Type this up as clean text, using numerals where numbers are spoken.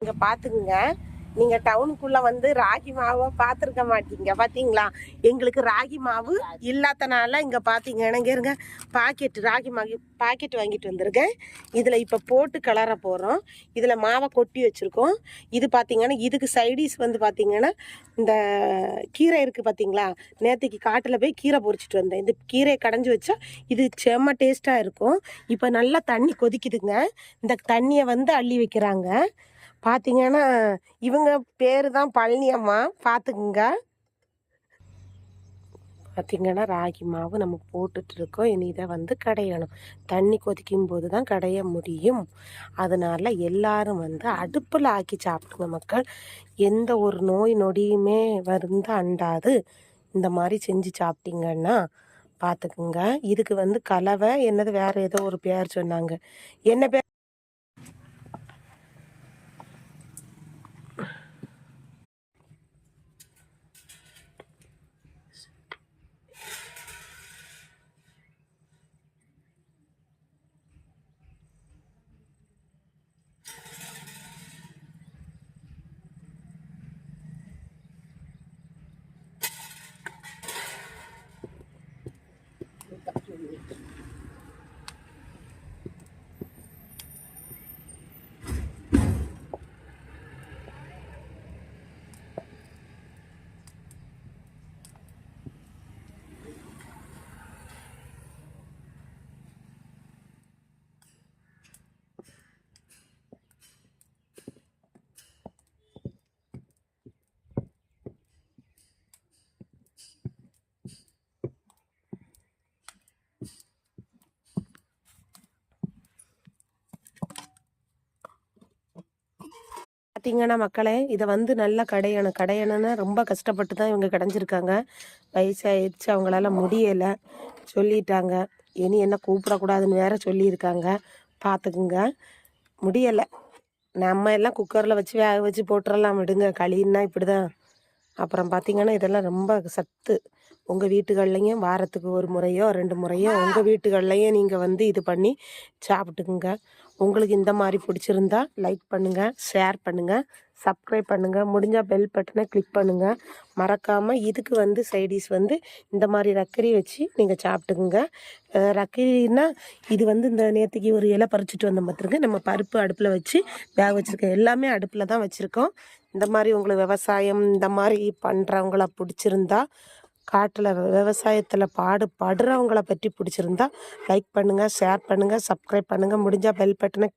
இங்க பாத்துக்குங்க, நீங்க டவுனுக்குள்ள வந்து ராகி மாவை பார்த்துருக்க மாட்டீங்க. பார்த்தீங்களா? எங்களுக்கு ராகி மாவு இல்லாதனால இங்கே பார்த்தீங்கன்னா இங்கே இருங்க, பாக்கெட் ராகி மாவு பாக்கெட் வாங்கிட்டு வந்திருக்கேன். இதில் இப்போ போட்டு கிளற போகிறோம். இதில் மாவை கொட்டி வச்சுருக்கோம். இது பார்த்தீங்கன்னா இதுக்கு சைடிஸ் வந்து பார்த்தீங்கன்னா இந்த கீரை இருக்குது பார்த்தீங்களா? நேற்றுக்கு காட்டில் போய் கீரை பொறிச்சிட்டு வந்தேன். இந்த கீரையை கடைஞ்சி வச்சா இது செம்ம டேஸ்ட்டாக இருக்கும். இப்போ நல்லா தண்ணி கொதிக்குதுங்க. இந்த தண்ணியை வந்து அள்ளி வைக்கிறாங்க. பார்த்தீங்கன்னா இவங்க பேர் தான் பழனி அம்மா. பார்த்துக்குங்க. பார்த்திங்கன்னா ராகி மாவு நம்ம போட்டுட்டு இருக்கோம். இனி இதை வந்து கடையணும். தண்ணி கொதிக்கும் போது தான் கடைய முடியும். அதனால் எல்லாரும் வந்து அடுப்பில் ஆக்கி சாப்பிடுங்க மக்கள். எந்த ஒரு நோய் நொடியுமே வந்து அண்டாது. இந்த மாதிரி செஞ்சு சாப்பிட்டீங்கன்னா பார்த்துக்குங்க. இதுக்கு வந்து கலவை என்னது வேறு ஏதோ ஒரு பேர் சொன்னாங்க. என்ன பேர்? பார்த்தீங்கன்னா மக்களே, இதை வந்து நல்லா கடையணும்னா ரொம்ப கஷ்டப்பட்டு தான் இவங்க கடைஞ்சிருக்காங்க. வயசாகிடுச்சு, அவங்களால முடியலை சொல்லிட்டாங்க. இனி என்ன கூப்பிடக்கூடாதுன்னு வேற சொல்லியிருக்காங்க. பார்த்துக்குங்க, முடியலை. நம்ம எல்லாம் குக்கரில் வச்சு வேக வச்சு போட்டுடலாம் விடுங்க. களின்னா இப்படி தான். அப்புறம் பார்த்திங்கன்னா இதெல்லாம் ரொம்ப சத்து. உங்கள் வீட்டுகள்லையும் வாரத்துக்கு ஒரு முறையோ 2 முறையோ உங்கள் வீட்டுகள்லையும் நீங்கள் வந்து இது பண்ணி சாப்பிட்டுக்குங்க. உங்களுக்கு இந்த மாதிரி பிடிச்சிருந்தா லைக் பண்ணுங்கள், ஷேர் பண்ணுங்கள், சப்ஸ்கிரைப் பண்ணுங்கள். முடிஞ்சால் பெல் பட்டனை கிளிக் பண்ணுங்கள். மறக்காமல் இதுக்கு வந்து சைடிஷ் வந்து இந்த மாதிரி ரக்கரி வச்சு நீங்கள் சாப்பிட்டுக்குங்க. ரக்கரின்னா இது வந்து இந்த நேற்றுக்கு ஒரு இலை பறிச்சுட்டு வந்த பார்த்துருங்க. நம்ம பருப்பு அடுப்பில் வச்சு வேக வச்சுருக்கோம். எல்லாமே அடுப்பில் தான் வச்சுருக்கோம். இந்த மாதிரி உங்களுக்கு விவசாயம் இந்த மாதிரி பண்ணுறவங்கள பிடிச்சிருந்தா, காட்டில் விவசாயத்தில் பாடுபடுறவங்கள பற்றி பிடிச்சிருந்தா லைக் பண்ணுங்கள், ஷேர் பண்ணுங்கள், சப்ஸ்கிரைப் பண்ணுங்கள். முடிஞ்சால் பெல் பட்டனை